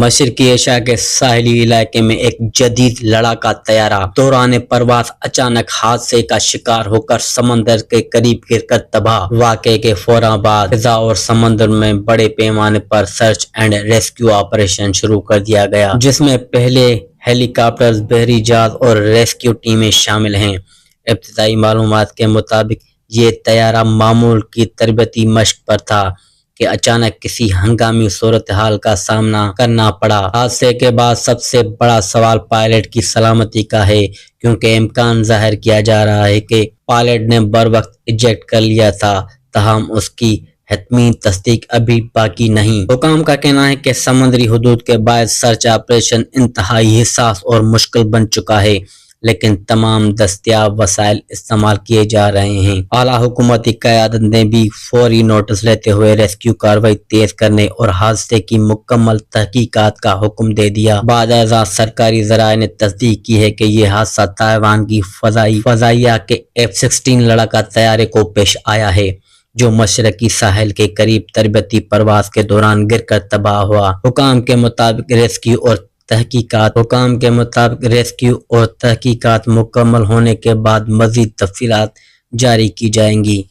مشرقی ایشیا کے ساحلی علاقے میں ایک جدید لڑاکا طیارہ دوران پرواز اچانک حادثے کا شکار ہو کر سمندر کے قریب گر کر تباہ۔ واقعے کے فوراً بعد فضا اور سمندر میں بڑے پیمانے پر سرچ اینڈ ریسکیو آپریشن شروع کر دیا گیا، جس میں پہلے ہیلی کاپٹرز، بحری جہاز اور ریسکیو ٹیمیں شامل ہیں۔ ابتدائی معلومات کے مطابق یہ طیارہ معمول کی تربیتی مشق پر تھا کہ اچانک کسی ہنگامی صورتحال کا سامنا کرنا پڑا۔ حادثے کے بعد سب سے بڑا سوال پائلٹ کی سلامتی کا ہے، کیونکہ امکان ظاہر کیا جا رہا ہے کہ پائلٹ نے بروقت ایجیکٹ کر لیا تھا، تاہم اس کی حتمی تصدیق ابھی باقی نہیں۔ حکام کا کہنا ہے کہ سمندری حدود کے باعث سرچ آپریشن انتہائی حساس اور مشکل بن چکا ہے، لیکن تمام دستیاب وسائل استعمال کیے جا رہے ہیں۔ اعلیٰ حکومتی قیادت نے بھی فوری نوٹس لیتے ہوئے ریسکیو کارروائی تیز کرنے اور حادثے کی مکمل تحقیقات کا حکم دے دیا۔ بعد ازاں سرکاری ذرائع نے تصدیق کی ہے کہ یہ حادثہ تائیوان کی فضائیہ کے F-16 لڑاکا طیارے کو پیش آیا ہے، جو مشرقی ساحل کے قریب تربیتی پرواز کے دوران گر کر تباہ ہوا۔ حکام کے مطابق ریسکیو اور تحقیقات مکمل ہونے کے بعد مزید تفصیلات جاری کی جائیں گی۔